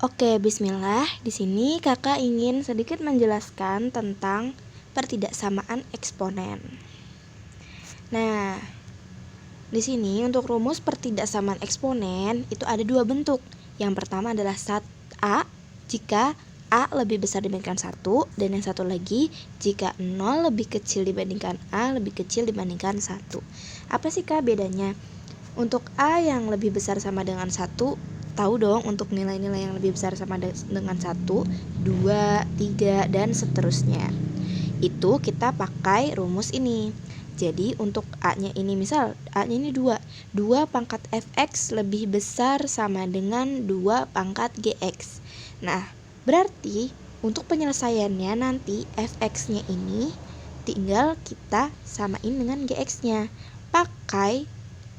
Oke, bismillah. Di sini kakak ingin sedikit menjelaskan tentang pertidaksamaan eksponen. Nah, di sini untuk rumus pertidaksamaan eksponen itu ada dua bentuk. Yang pertama adalah A jika A lebih besar dibandingkan 1, dan yang satu lagi jika 0 lebih kecil dibandingkan A lebih kecil dibandingkan 1. Apa sih Kak bedanya? Untuk A yang lebih besar sama dengan 1, tahu dong untuk nilai-nilai yang lebih besar sama dengan 1, 2, 3, dan seterusnya. Itu kita pakai rumus ini. Jadi untuk A-nya ini, misal A-nya ini 2 pangkat fx lebih besar sama dengan 2 pangkat gx. Nah, berarti untuk penyelesaiannya nanti fx-nya ini tinggal kita samain dengan gx-nya. Pakai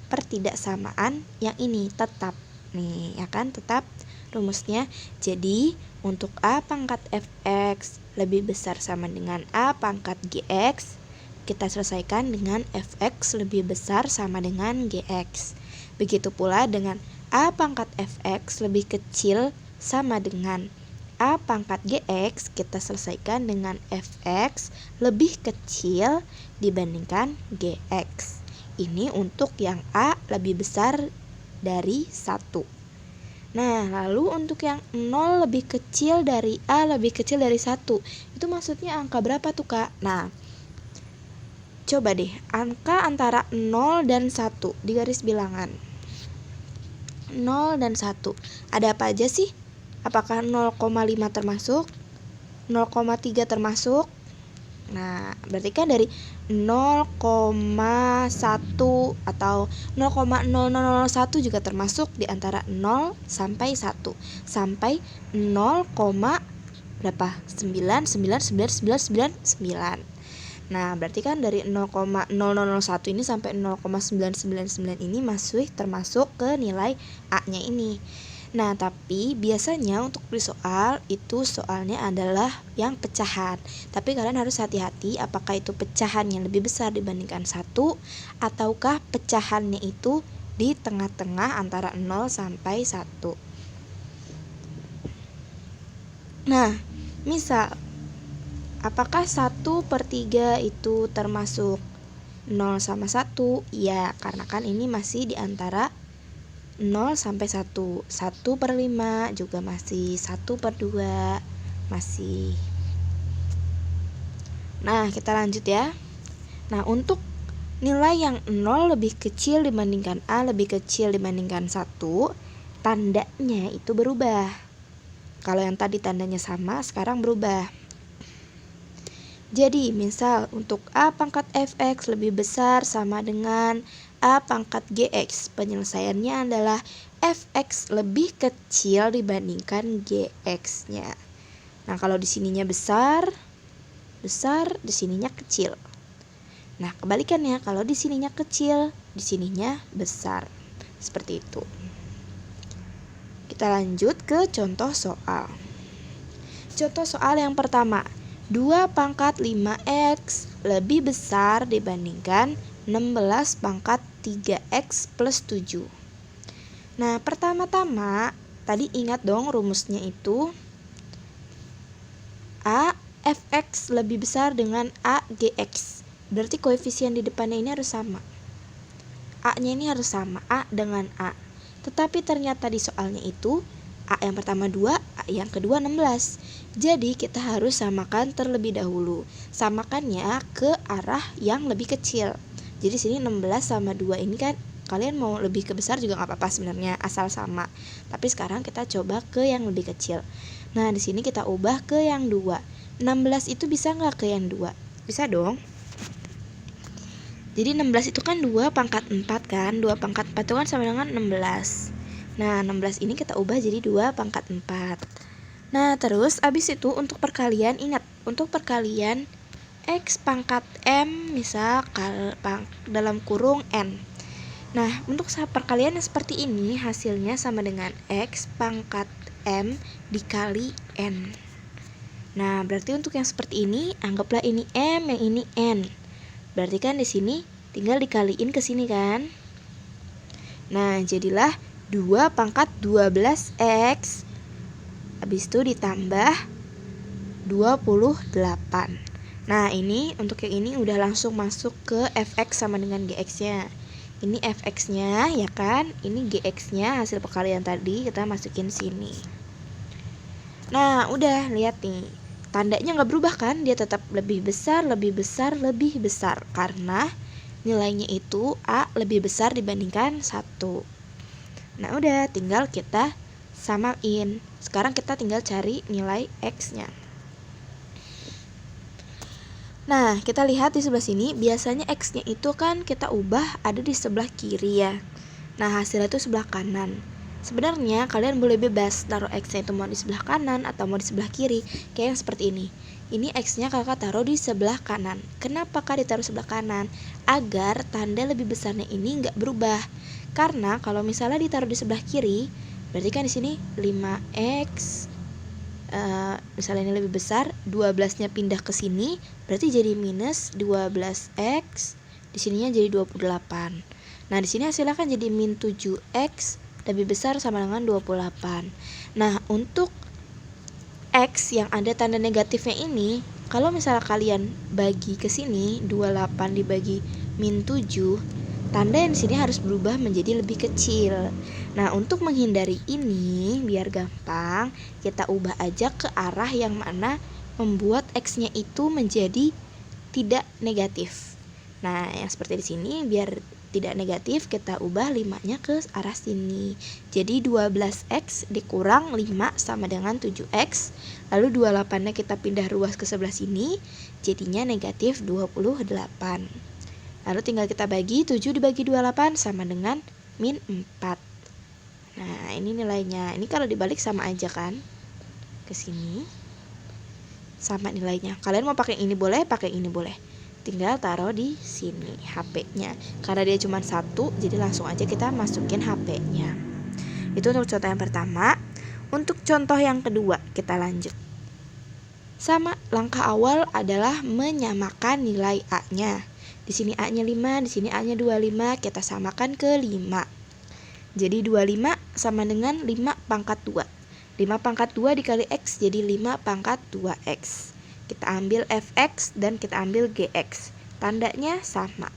pertidaksamaan yang ini tetap nih, ya kan, tetap rumusnya. Jadi untuk A pangkat fx lebih besar sama dengan A pangkat gx, kita selesaikan dengan fx lebih besar sama dengan gx. Begitu pula dengan A pangkat fx lebih kecil sama dengan A pangkat gx, kita selesaikan dengan fx lebih kecil dibandingkan gx. Ini untuk yang A lebih besar dari 1. Nah, lalu untuk yang 0 lebih kecil dari A lebih kecil dari 1, itu maksudnya angka berapa tuh Kak? Nah, coba deh, angka antara 0 dan 1 di garis bilangan. 0 dan 1, ada apa aja sih? Apakah 0,5 termasuk? 0,3 termasuk? Nah, berarti kan dari 0,1 atau 0,0001 juga termasuk di antara 0 sampai 1 sampai 0, berapa? 9999999. Nah, berarti kan dari 0,0001 ini sampai 0,999 ini masih termasuk ke nilai A-nya ini. Nah, tapi biasanya untuk di soal itu soalnya adalah yang pecahan. Tapi kalian harus hati-hati apakah itu pecahan yang lebih besar dibandingkan 1 ataukah pecahannya itu di tengah-tengah antara 0 sampai 1. Nah, misal apakah 1/3 itu termasuk 0 sama 1? Ya, karena kan ini masih di antara 0 sampai 1. 1/5 juga masih, 1/2 masih. Nah, kita lanjut ya. Nah, untuk nilai yang 0 lebih kecil dibandingkan A lebih kecil dibandingkan 1, tandanya itu berubah. Kalau yang tadi tandanya sama, sekarang berubah. Jadi, misal untuk A pangkat fx lebih besar sama dengan A pangkat gx, penyelesaiannya adalah fx lebih kecil dibandingkan gx-nya. Nah, kalau di sininya besar, di sininya kecil. Nah, kebalikannya, kalau di sininya kecil, di sininya besar. Seperti itu. Kita lanjut ke contoh soal. Contoh soal yang pertama. 2 pangkat 5x lebih besar dibandingkan 16 pangkat 3x plus 7. Nah, pertama-tama tadi ingat dong rumusnya itu A fx lebih besar dengan A gx. Berarti koefisien di depannya ini harus sama. A-nya ini harus sama, A dengan A. Tetapi ternyata di soalnya itu A yang pertama 2, A yang kedua 16. Jadi kita harus samakan terlebih dahulu. Samakannya ke arah yang lebih kecil. Jadi sini 16 sama 2 ini kan kalian mau lebih ke besar juga nggak apa-apa sebenarnya, asal sama. Tapi sekarang kita coba ke yang lebih kecil. Nah, di sini kita ubah ke yang 2. 16 itu bisa nggak ke yang 2? Bisa dong. Jadi 16 itu kan 2 pangkat 4 kan. 2 pangkat 4 itu kan sama dengan 16. Nah, 16 ini kita ubah jadi 2 pangkat 4. Nah, terus abis itu untuk perkalian, ingat, untuk perkalian X pangkat M misal dalam kurung N. Nah, untuk perkalian yang seperti ini hasilnya sama dengan X pangkat M dikali N. Nah, berarti untuk yang seperti ini, anggaplah ini M, yang ini N. Berarti kan di sini tinggal dikaliin ke sini kan. Nah, jadilah 2 pangkat 12x habis itu ditambah 28. Nah ini untuk yang ini udah langsung masuk ke fx sama dengan gx nya. Ini fx nya ya kan, ini gx nya hasil perkalian tadi kita masukin sini. Nah udah lihat nih, tandanya nggak berubah kan, dia tetap lebih besar, lebih besar, lebih besar, karena nilainya itu A lebih besar dibandingkan 1. Nah udah tinggal kita samain. Sekarang kita tinggal cari nilai x nya. Nah, kita lihat di sebelah sini, biasanya X-nya itu kan kita ubah ada di sebelah kiri ya. Nah, hasilnya itu sebelah kanan. Sebenarnya kalian boleh bebas taruh X-nya itu mau di sebelah kanan atau mau di sebelah kiri, kayak yang seperti ini. Ini X-nya kakak taruh di sebelah kanan. Kenapa kak ditaruh sebelah kanan? Agar tanda lebih besarnya ini nggak berubah. Karena kalau misalnya ditaruh di sebelah kiri, berarti kan di sini 5X. Misalnya ini lebih besar, 12-nya pindah ke sini, berarti jadi minus 12x, di sininya jadi 28. Nah, di sini hasilnya kan jadi min 7x lebih besar sama dengan 28. Nah, untuk x yang ada tanda negatifnya ini, kalau misalnya kalian bagi ke sini, 28 dibagi min 7, tanda yang di sini harus berubah menjadi lebih kecil. Nah, untuk menghindari ini, biar gampang, kita ubah aja ke arah yang mana membuat X-nya itu menjadi tidak negatif. Nah, yang seperti di sini, biar tidak negatif, kita ubah 5-nya ke arah sini. Jadi 12X dikurang 5 sama dengan 7X. Lalu 28-nya kita pindah ruas ke sebelah sini, jadinya negatif 28. Lalu tinggal kita bagi, 7 dibagi 28 sama dengan min 4. Nah, ini nilainya. Ini kalau dibalik sama aja kan? Ke sini. Sama nilainya. Kalian mau pakai ini boleh, pakai ini boleh. Tinggal taruh di sini HP-nya. Karena dia cuma 1, jadi langsung aja kita masukin HP-nya. Itu untuk contoh yang pertama. Untuk contoh yang kedua, kita lanjut. Sama, langkah awal adalah menyamakan nilai A-nya. Di sini A-nya 5, di sini A-nya 25, kita samakan ke 5. Jadi 25 sama dengan 5 pangkat 2. 5 pangkat 2 dikali X jadi 5 pangkat 2X. Kita ambil Fx dan kita ambil Gx. Tandanya sama.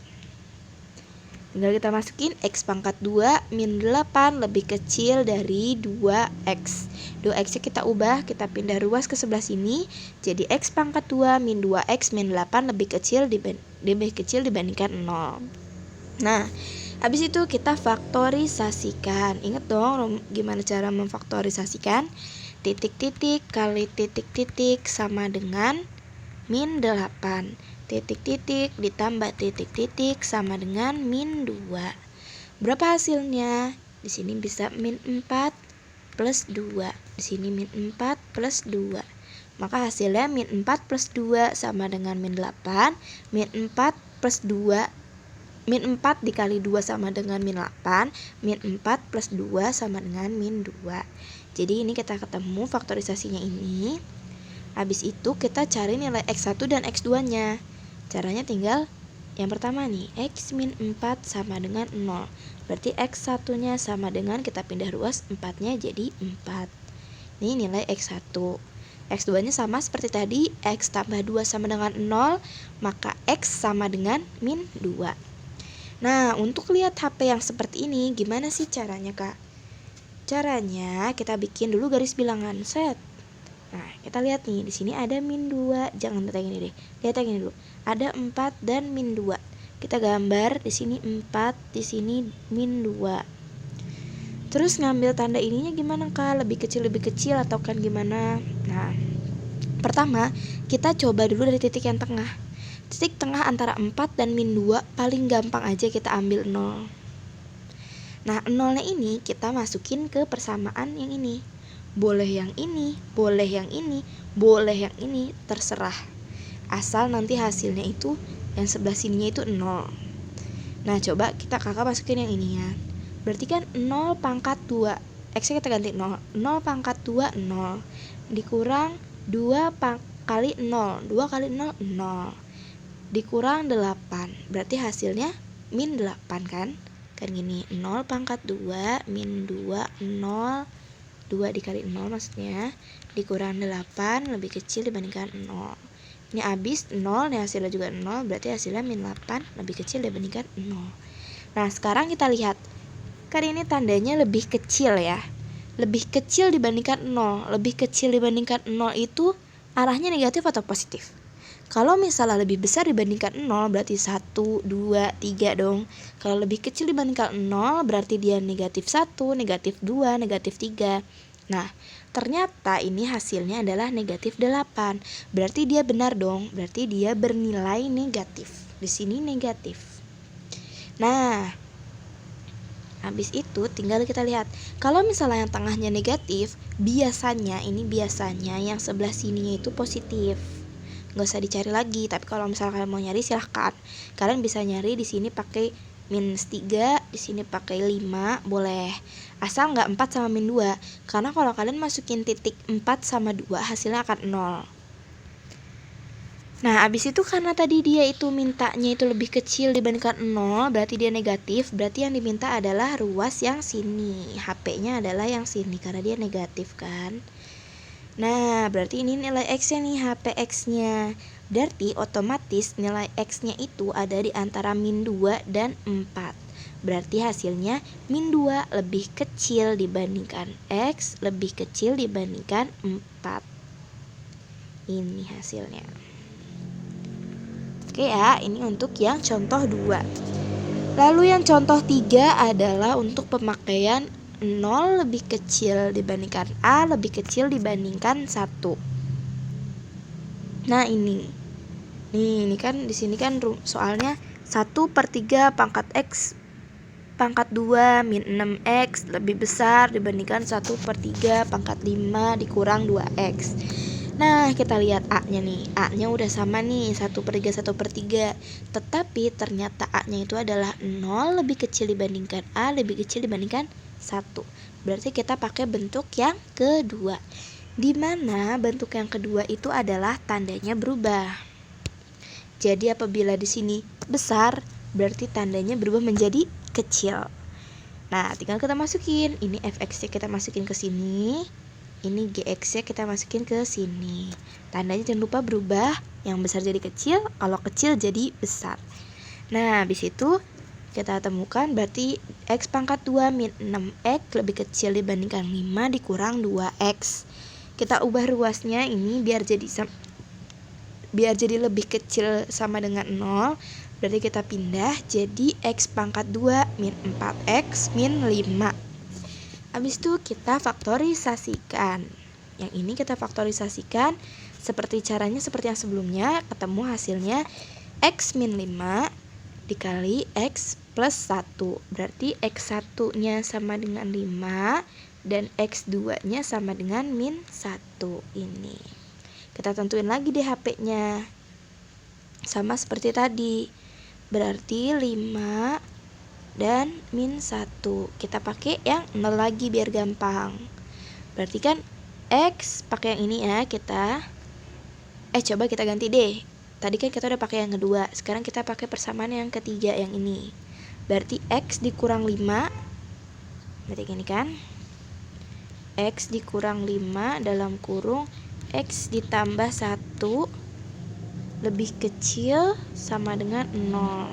Tinggal kita masukin X pangkat 2 min 8 lebih kecil dari 2X. 2X-nya kita ubah, kita pindah ruas ke sebelah sini. Jadi X pangkat 2 min 2X min 8 lebih kecil dibandingkan 0. Nah, habis itu kita faktorisasikan. Ingat dong gimana cara memfaktorisasikan? Titik-titik kali titik-titik sama dengan min 8. Titik-titik ditambah titik-titik sama dengan min 2. Berapa hasilnya? Di sini bisa min 4 plus 2. Di sini min 4 plus 2. Maka hasilnya min 4 plus 2 sama dengan min 8. Min 4 plus 2, min 4 dikali 2 sama dengan min 8. Min 4 plus 2 sama dengan min 2. Jadi ini kita ketemu faktorisasinya ini. Habis itu kita cari nilai X1 dan X2 nya. Caranya tinggal yang pertama nih, X min 4 sama dengan 0. Berarti X1 nya sama dengan kita pindah ruas 4 nya jadi 4. Ini nilai X1. X2 nya sama seperti tadi, X tambah 2 sama dengan 0, maka X sama dengan min 2. Nah, untuk lihat HP yang seperti ini, gimana sih caranya kak? Caranya kita bikin dulu garis bilangan, set. Nah, kita lihat nih, di sini ada min 2, jangan lihat yang ini deh. Lihat yang ini dulu. Ada 4 dan min 2. Kita gambar di sini 4, di sini min 2. Terus ngambil tanda ininya gimana kak? Lebih kecil atau kan gimana? Nah, pertama kita coba dulu dari titik yang tengah. Titik tengah antara 4 dan min 2 paling gampang aja kita ambil 0. Nah, 0-nya ini kita masukin ke persamaan yang ini. Boleh yang ini, boleh yang ini, boleh yang ini, terserah. Asal nanti hasilnya itu yang sebelah sininya itu 0. Nah, coba kakak masukin yang ini ya. Berarti kan 0 pangkat 2. X-nya kita ganti 0. 0 pangkat 2, 0. Dikurang 2 kali 0. 2 kali 0, 0. Dikurang 8. Berarti hasilnya min 8 kan? Kan gini, 0 pangkat 2 min 2, 0. 2 dikali 0 maksudnya, dikurang 8 lebih kecil dibandingkan 0. Ini habis 0, ini hasilnya juga 0, berarti hasilnya min 8 lebih kecil dibandingkan 0. Nah, sekarang kita lihat. Kan ini tandanya lebih kecil ya. Lebih kecil dibandingkan 0. Lebih kecil dibandingkan 0 itu arahnya negatif atau positif? Kalau misalnya lebih besar dibandingkan 0 berarti 1, 2, 3 dong. Kalau lebih kecil dibandingkan 0 berarti dia negatif 1, negatif 2, negatif 3. Nah, ternyata ini hasilnya adalah negatif 8. Berarti dia benar dong. Berarti dia bernilai negatif. Di sini negatif. Nah, habis itu tinggal kita lihat. Kalau misalnya yang tengahnya negatif, biasanya yang sebelah sininya itu positif. Nggak usah dicari lagi, tapi kalau misalnya kalian mau nyari silahkan. Kalian bisa nyari di sini pakai minus 3, di sini pakai 5, boleh. Asal nggak 4 sama min 2, karena kalau kalian masukin titik 4 sama 2 hasilnya akan 0. Nah, abis itu karena tadi dia itu mintanya itu lebih kecil dibandingkan 0, berarti dia negatif, berarti yang diminta adalah ruas yang sini. HP-nya adalah yang sini, karena dia negatif kan. Nah, berarti ini nilai X-nya nih, HPX-nya. Berarti otomatis nilai X-nya itu ada di antara min 2 dan 4. Berarti hasilnya min 2 lebih kecil dibandingkan X, lebih kecil dibandingkan 4. Ini hasilnya. Oke ya, ini untuk yang contoh 2. Lalu yang contoh 3 adalah untuk pemakaian 0 lebih kecil dibandingkan A lebih kecil dibandingkan 1. Nah, ini kan di sini kan soalnya 1/3 pangkat X pangkat 2 min 6X lebih besar dibandingkan 1/3 pangkat 5 dikurang 2X. Nah, kita lihat A-nya nih. A-nya udah sama nih, 1/3 1/3. Tetapi ternyata A-nya itu adalah 0 lebih kecil dibandingkan A lebih kecil dibandingkan 1. Berarti kita pakai bentuk yang kedua. Di mana bentuk yang kedua itu adalah tandanya berubah. Jadi apabila di sini besar, berarti tandanya berubah menjadi kecil. Nah, tinggal kita masukin. Ini fx-nya kita masukin ke sini. Ini gx-nya kita masukin ke sini. Tandanya jangan lupa berubah. Yang besar jadi kecil, kalau kecil jadi besar. Nah, habis itu kita temukan berarti X pangkat 2 min 6X lebih kecil dibandingkan 5 dikurang 2X. Kita ubah ruasnya ini biar jadi lebih kecil sama dengan 0. Berarti kita pindah jadi X pangkat 2 min 4X min 5. Habis itu kita faktorisasikan. Yang ini kita faktorisasikan caranya seperti yang sebelumnya. Ketemu hasilnya X min 5 dikali X plus 1. Berarti X1 nya sama dengan 5 dan X2 nya sama dengan min 1. Ini kita tentuin lagi deh HP-nya. Sama seperti tadi. Berarti 5 dan min 1. Kita pakai yang 0 lagi biar gampang. Berarti kan X pakai yang ini ya, coba kita ganti deh. Tadi kan kita udah pakai yang kedua, sekarang kita pakai persamaan yang ketiga yang ini. Berarti X dikurang 5. Berarti gini kan? X dikurang 5 dalam kurung X ditambah 1 lebih kecil sama dengan 0.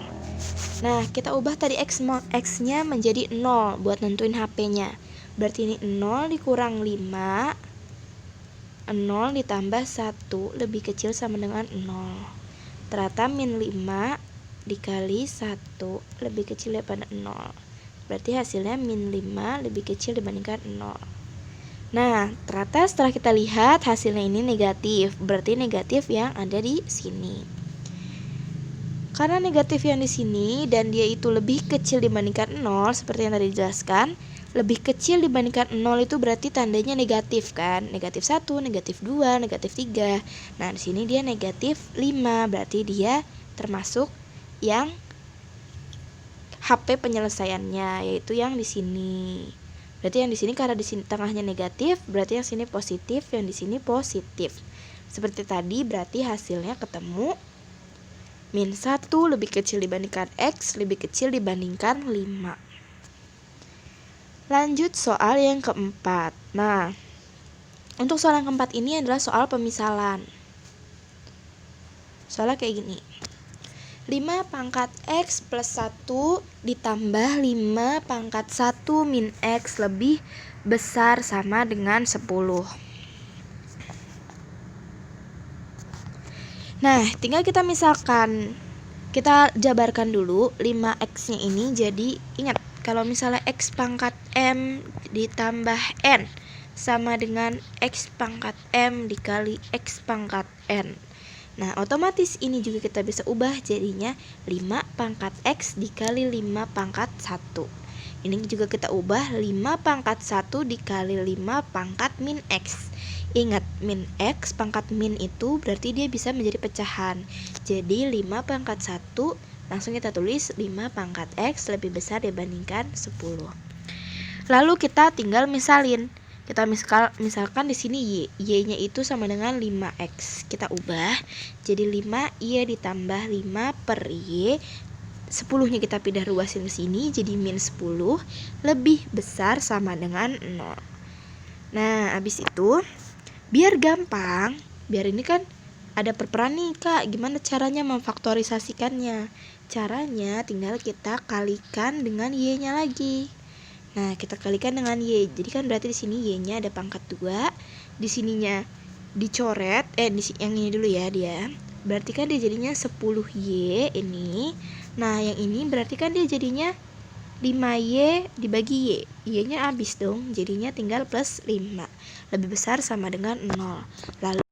Nah, kita ubah tadi X-nya menjadi 0 buat nentuin HP-nya. Berarti ini 0 dikurang 5, 0 ditambah 1 lebih kecil sama dengan 0. Ternyata min 5 dikali 1 lebih kecil daripada 0. Berarti hasilnya min 5 lebih kecil dibandingkan 0. Nah, ternyata setelah kita lihat hasilnya ini negatif. Berarti negatif yang ada di sini. Karena negatif yang di sini dan dia itu lebih kecil dibandingkan 0 seperti yang tadi dijelaskan, lebih kecil dibandingkan 0 itu berarti tandanya negatif kan? Negatif 1, negatif 2, negatif 3. Nah, di sini dia negatif 5, berarti dia termasuk yang HP penyelesaiannya, yaitu yang di sini. Berarti yang di sini karena di sini tengahnya negatif, berarti yang sini positif, yang di sini positif. Seperti tadi berarti hasilnya ketemu min 1 lebih kecil dibandingkan X lebih kecil dibandingkan 5. Lanjut soal yang keempat. Nah, untuk soal yang keempat ini adalah soal pemisalan. Soalnya kayak gini. 5 pangkat X plus 1 ditambah 5 pangkat 1 min X lebih besar sama dengan 10. Nah, tinggal kita misalkan, kita jabarkan dulu 5X-nya ini. Jadi ingat, kalau misalnya X pangkat M ditambah N sama dengan X pangkat M dikali X pangkat N. Nah, otomatis ini juga kita bisa ubah jadinya 5 pangkat X dikali 5 pangkat 1. Ini juga kita ubah 5 pangkat 1 dikali 5 pangkat min X. Ingat, min X pangkat min itu berarti dia bisa menjadi pecahan. Jadi 5 pangkat 1 langsung kita tulis 5 pangkat X lebih besar dibandingkan 10. Lalu kita tinggal misalin. Kita misalkan di sini y-nya itu sama dengan 5x. Kita ubah jadi 5y ditambah 5 per y. 10-nya kita pindah ruasin ke sini jadi min 10 lebih besar sama dengan 0. Nah, habis itu biar gampang, biar ini kan ada perperan nih Kak, gimana caranya memfaktorisasikannya? Caranya tinggal kita kalikan dengan y-nya lagi. Nah, kita kalikan dengan y. Jadi kan berarti di sini y-nya ada pangkat 2, di sininya dicoret, yang ini dulu ya dia. Berarti kan dia jadinya 10y ini. Nah, yang ini berarti kan dia jadinya 5y dibagi y. Y-nya habis dong, jadinya tinggal plus 5. Lebih besar sama dengan 0. Lalu